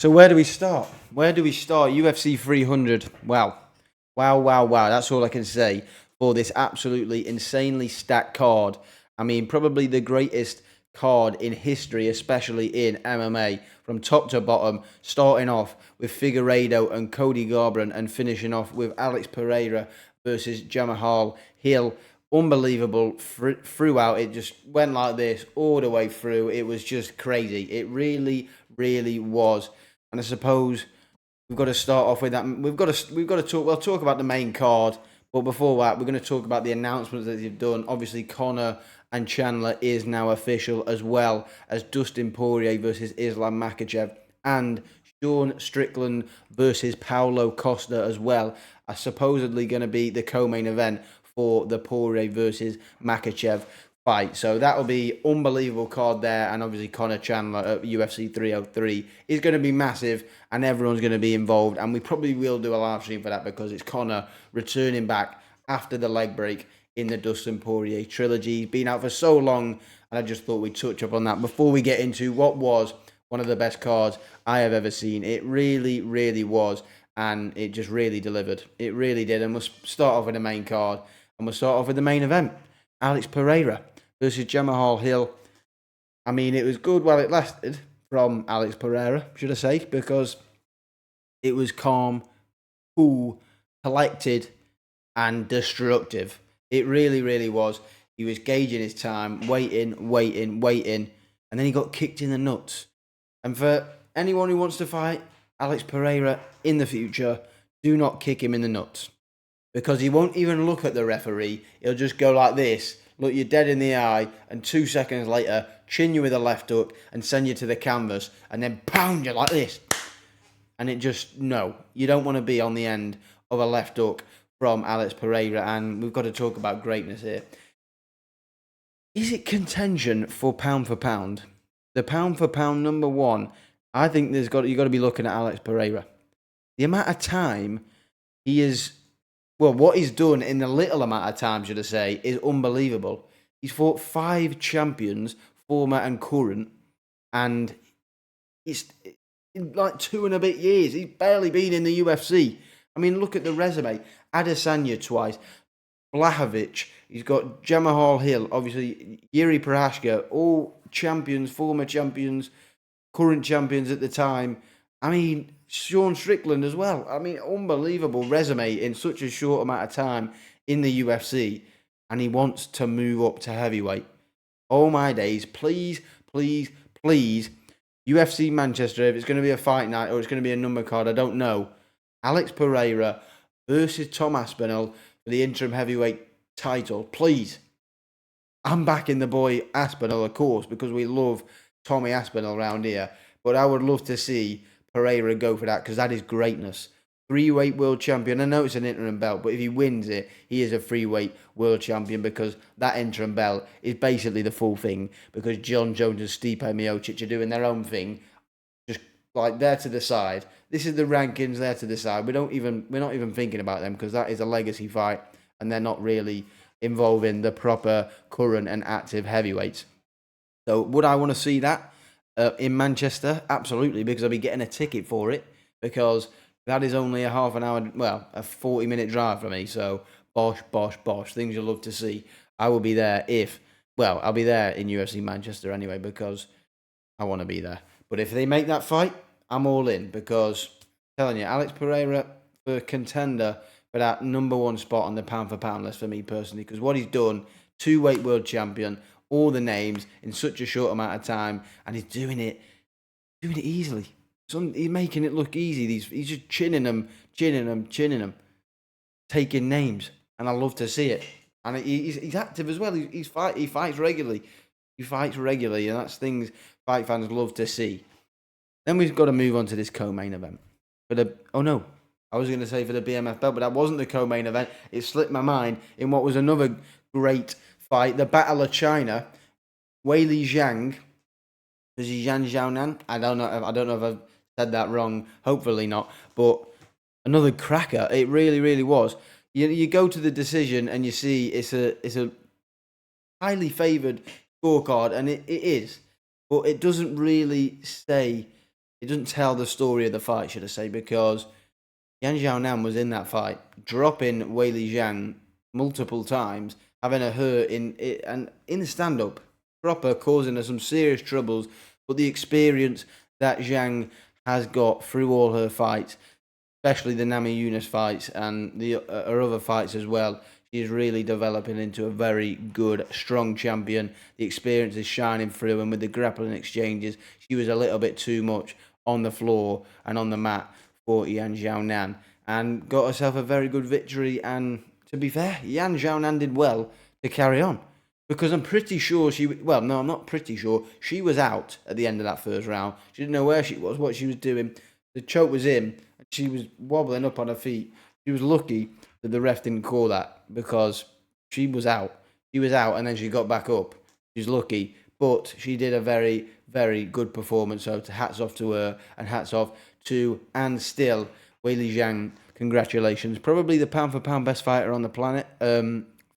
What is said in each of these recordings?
So where do we start? Where do we start? UFC 300. Wow. Wow, wow, wow. That's all I can say for this absolutely insanely stacked card. I mean, probably the greatest card in history, especially in MMA, from top to bottom, starting off with Figueiredo and Cody Garbrandt and finishing off with Alex Pereira versus Jamahal Hill. Unbelievable throughout. It just went like this all the way through. It was just crazy. It really, really was. And I suppose we've got to start off with that. We've got to talk. We'll talk about the main card, but before that, we're going to talk about the announcements that they've done. Obviously, Conor and Chandler is now official, as well as Dustin Poirier versus Islam Makhachev and Sean Strickland versus Paulo Costa as well, are supposedly going to be the co-main event for the Poirier versus Makhachev fight. So that'll be unbelievable card there, and obviously Conor Chandler at UFC 303 is going to be massive, and everyone's going to be involved, and we probably will do a live stream for that because it's Conor returning back after the leg break in the Dustin Poirier trilogy. He's been out for so long, and I just thought we'd touch up on that before we get into what was one of the best cards I have ever seen. It really, really was, and it just really delivered. It really did, and we'll start off with the main card, and we'll start off with the main event. Alex Pereira versus Jamahal Hill. I mean, it was good while it lasted from Alex Pereira, should I say, because it was calm, cool, collected, and destructive. It really, really was. He was gauging his time, waiting, and then he got kicked in the nuts. And for anyone who wants to fight Alex Pereira in the future, do not kick him in the nuts, because he won't even look at the referee. He'll just go like this, look you dead in the eye, and 2 seconds later, chin you with a left hook and send you to the canvas, and then pound you like this. And it just, no, you don't want to be on the end of a left hook from Alex Pereira, and we've got to talk about greatness here. Is it contention for pound? The pound for pound number one, I think you've got to be looking at Alex Pereira. The amount of time he is, well, what he's done in the little amount of time, should I say, is unbelievable. He's fought 5 champions, former and current, and he's in like 2 and a bit years. He's barely been in the UFC. I mean, look at the resume. Adesanya twice, Blachowicz. He's got Jamahal Hill, obviously Yuri Prochazka, all champions, former champions, current champions at the time. I mean, Sean Strickland as well. I mean, unbelievable resume in such a short amount of time in the UFC, and he wants to move up to heavyweight. Oh my days, please, please, please, UFC Manchester, if it's going to be a fight night or it's going to be a number card, I don't know. Alex Pereira versus Tom Aspinall for the interim heavyweight title, please. I'm backing the boy Aspinall, of course, because we love Tommy Aspinall around here, but I would love to see Pereira go for that, because that is greatness. 3-weight world champion. I know it's an interim belt, but if he wins it, he is a 3-weight world champion, because that interim belt is basically the full thing, because John Jones and Stipe Miocic are doing their own thing, just like there to the side. This is the rankings there to the side. We're not even thinking about them, because that is a legacy fight, and they're not really involving the proper current and active heavyweights. So would I want to see that in Manchester? Absolutely, because I'll be getting a ticket for it, because that is only a half an hour, well, a 40-minute drive for me. So bosh, bosh, bosh, things you'll love to see. I will be there I'll be there in UFC Manchester anyway, because I want to be there. But if they make that fight, I'm all in, because I'm telling you, Alex Pereira for contender for that number one spot on the pound for pound list for me personally, because what he's done, 2-weight world champion, all the names in such a short amount of time, and he's doing it easily. He's making it look easy. He's just chinning them, taking names, and I love to see it. And he's active as well. He fights regularly. He fights regularly, and that's things fight fans love to see. Then we've got to move on to this co-main event. I was going to say for the BMF belt, but that wasn't the co-main event. It slipped my mind in what was another great fight, the Battle of China. Weili Zhang versus Yan Xiaonan. I don't know if I've said that wrong. Hopefully not. But another cracker. It really, really was. You go to the decision and you see it's a highly favoured scorecard, and it is, but it doesn't really say it doesn't tell the story of the fight, should I say, because Yan Xiaonan was in that fight, dropping Weili Zhang multiple times, having a hurt in it, and in the stand-up, proper causing her some serious troubles. But the experience that Zhang has got through all her fights, especially the Nami Yunus fights and her other fights as well, she is really developing into a very good, strong champion. The experience is shining through, and with the grappling exchanges, she was a little bit too much on the floor and on the mat for Yan Xiaonan, and got herself a very good victory. And to be fair, Yan Xiaonan did well to carry on, because I'm pretty sure well, no, I'm not pretty sure. She was out at the end of that first round. She didn't know where she was, what she was doing. The choke was in. She was wobbling up on her feet. She was lucky that the ref didn't call that, because she was out. She was out, and then she got back up. She's lucky. But she did a very, very good performance. So hats off to her, and hats off to, and still, Weili Zhang. Congratulations. Probably the pound for pound best fighter on the planet.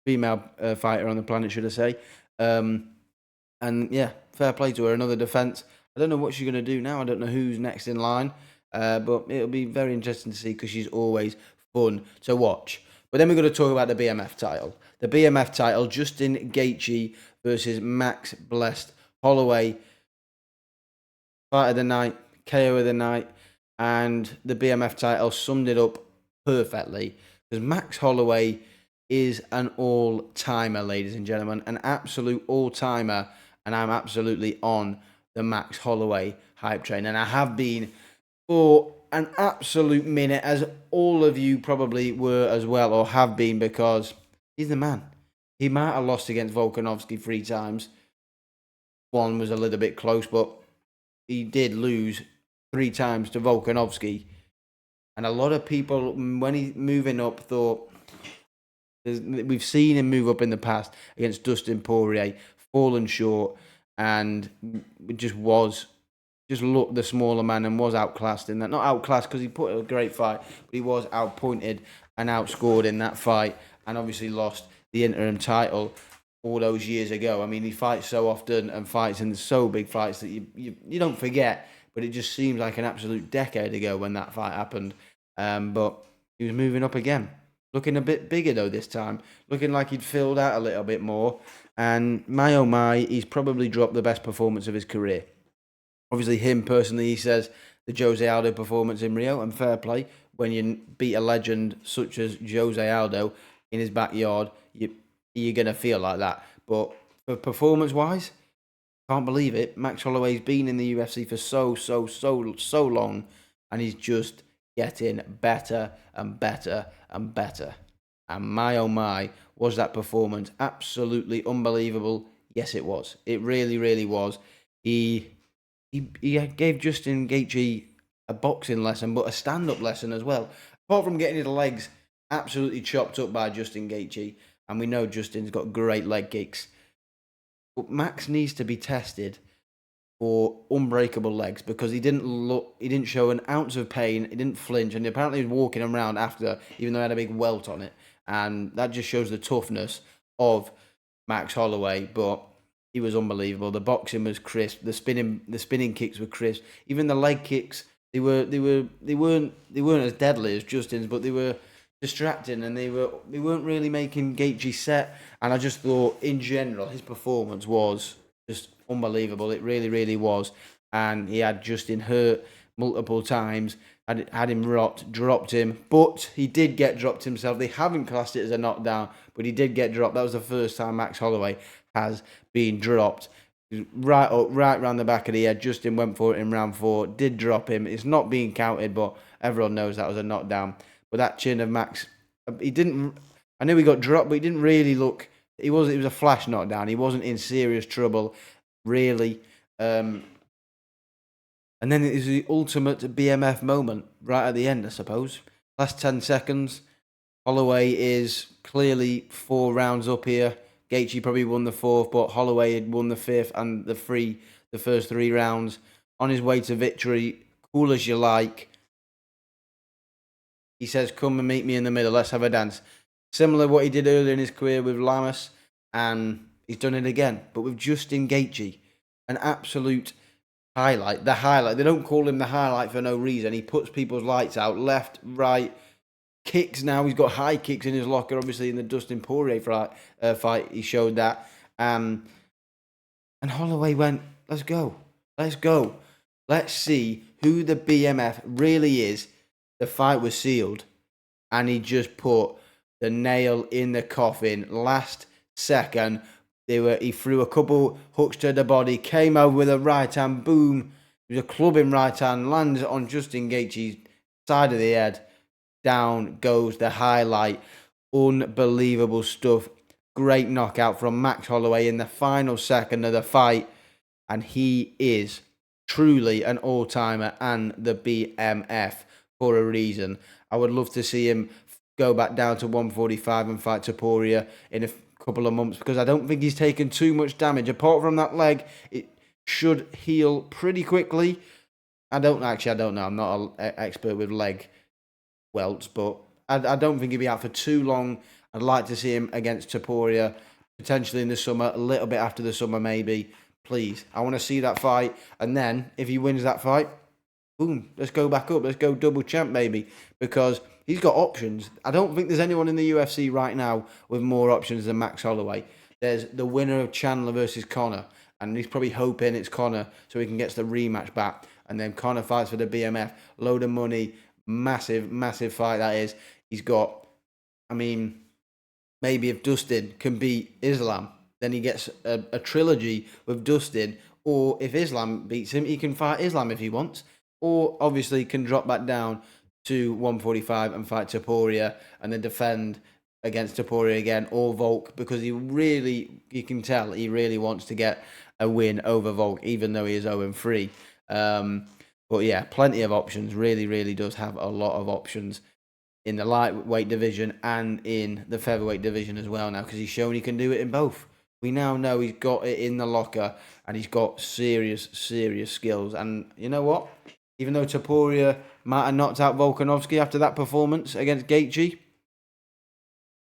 Female fighter on the planet, should I say. And yeah, fair play to her. Another defence. I don't know what she's going to do now. I don't know who's next in line. But it'll be very interesting to see, because she's always fun to watch. But then we're going to talk about the BMF title. The BMF title, Justin Gaethje versus Max Blessed Holloway. Fight of the night, KO of the night, and the BMF title summed it up perfectly. Because Max Holloway is an all-timer, ladies and gentlemen. An absolute all-timer. And I'm absolutely on the Max Holloway hype train. And I have been for an absolute minute, as all of you probably were as well, or have been, because he's the man. He might have lost against Volkanovski 3 times. One was a little bit close, but he did lose 3 times to Volkanovski. And a lot of people, when he's moving up, thought, we've seen him move up in the past against Dustin Poirier, fallen short, and just looked the smaller man and was outclassed in that. Not outclassed because he put a great fight, but he was outpointed and outscored in that fight, and obviously lost the interim title all those years ago. I mean, he fights so often and fights in so big fights that you don't forget, but it just seems like an absolute decade ago when that fight happened. But he was moving up again. Looking a bit bigger, though, this time. Looking like he'd filled out a little bit more. And my oh my, he's probably dropped the best performance of his career. Obviously, him personally, he says the Jose Aldo performance in Rio, and fair play. When you beat a legend such as Jose Aldo in his backyard, you're going to feel like that. But for performance-wise, can't believe it. Max Holloway's been in the UFC for so long, and he's just getting better and better and better. And my oh my, was that performance absolutely unbelievable? Yes, it was. It really, really was. He gave Justin Gaethje a boxing lesson, but a stand-up lesson as well. Apart from getting his legs absolutely chopped up by Justin Gaethje, and we know Justin's got great leg kicks, but Max needs to be tested for unbreakable legs, because he didn't show an ounce of pain, he didn't flinch, and apparently he was walking around after, even though he had a big welt on it, and that just shows the toughness of Max Holloway. But he was unbelievable. The boxing was crisp. The spinning kicks were crisp. Even the leg kicks, they weren't as deadly as Justin's, but they were distracting, and they weren't really making Gaethje set. And I just thought, in general, his performance was just unbelievable. It really, really was. And he had Justin hurt multiple times. Had him dropped him, but he did get dropped himself. They haven't classed it as a knockdown, but he did get dropped. That was the first time Max Holloway has been dropped. Right round the back of the head. Justin went for it in round 4, did drop him. It's not being counted, but everyone knows that was a knockdown. But that chin of Max, he didn't. I knew he got dropped, but he didn't really look. It was a flash knockdown. He wasn't in serious trouble, really. And then it is the ultimate BMF moment right at the end, I suppose. Last 10 seconds. Holloway is clearly 4 rounds up here. Gaethje probably won the 4th, but Holloway had won the 5th and the first 3 rounds. On his way to victory, cool as you like. He says, come and meet me in the middle, let's have a dance. Similar to what he did earlier in his career with Lamas, and he's done it again, but with Justin Gaethje. An absolute highlight. The highlight. They don't call him the highlight for no reason. He puts people's lights out left, right, kicks now. He's got high kicks in his locker, obviously, in the Dustin Poirier fight. He showed that. And Holloway went, let's go. Let's go. Let's see who the BMF really is. The fight was sealed. And he just put the nail in the coffin. Last second, he threw a couple hooks to the body, came over with a right hand, boom. It was a clubbing right hand, lands on Justin Gaethje's side of the head. Down goes the highlight. Unbelievable stuff. Great knockout from Max Holloway in the final second of the fight. And he is truly an all-timer and the BMF for a reason. I would love to see him go back down to 145 and fight Topuria in a couple of months, because I don't think he's taken too much damage. Apart from that leg, it should heal pretty quickly. I don't know. I'm not an expert with leg welts, but I don't think he'll be out for too long. I'd like to see him against Topuria, potentially in the summer, a little bit after the summer maybe. Please, I want to see that fight. And then, if he wins that fight, boom, let's go back up. Let's go double champ, maybe, because he's got options. I don't think there's anyone in the UFC right now with more options than Max Holloway. There's the winner of Chandler versus Conor, and he's probably hoping it's Conor so he can get the rematch back. And then Conor fights for the BMF, load of money, massive, massive fight that is. He's got, maybe if Dustin can beat Islam, then he gets a trilogy with Dustin. Or if Islam beats him, he can fight Islam if he wants. Or obviously can drop back down to 145 and fight Topuria and then defend against Topuria again, or Volk, because you can tell he really wants to get a win over Volk, even though he is 0-3. But yeah, plenty of options. Really, really does have a lot of options in the lightweight division and in the featherweight division as well now, because he's shown he can do it in both. We now know he's got it in the locker and he's got serious, serious skills. And you know what? Even though Topuria might have knocked out Volkanovski after that performance against Gaethje,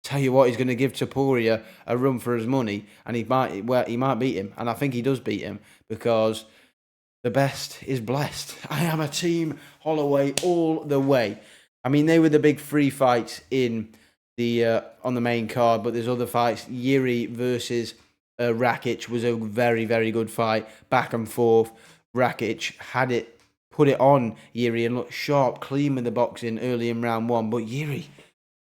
tell you what, he's going to give Topuria a run for his money, and he might beat him. And I think he does beat him, because the best is blessed. I am a team Holloway all the way. They were the big three fights in the on the main card, but there's other fights. Yuri versus Rakic was a very, very good fight, back and forth. Rakic put it on Yuri and looked sharp, clean with the boxing early in round one. But Yuri,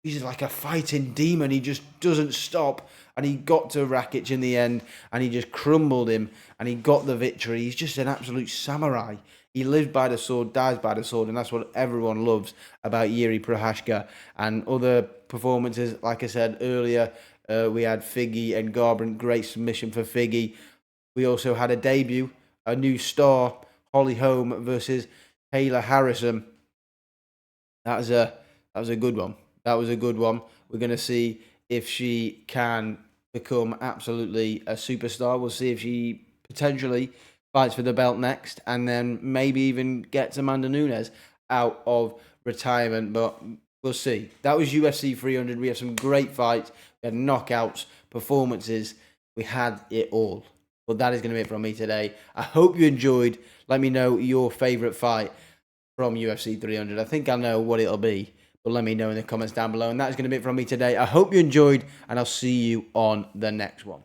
he's like a fighting demon. He just doesn't stop. And he got to Rakic in the end, and he just crumbled him, and he got the victory. He's just an absolute samurai. He lives by the sword, dies by the sword, and that's what everyone loves about Yuri Prochazka. And other performances, like I said earlier, we had Figgy and Garbrandt, great submission for Figgy. We also had a debut, a new star, Holly Holm versus Taylor Harrison. That was a good one. That was a good one. We're going to see if she can become absolutely a superstar. We'll see if she potentially fights for the belt next, and then maybe even gets Amanda Nunes out of retirement. But we'll see. That was UFC 300. We had some great fights. We had knockouts, performances. We had it all. But that is going to be it from me today. I hope you enjoyed. Let me know your favourite fight from UFC 300. I think I know what it'll be, but let me know in the comments down below. And that's going to be it from me today. I hope you enjoyed, and I'll see you on the next one.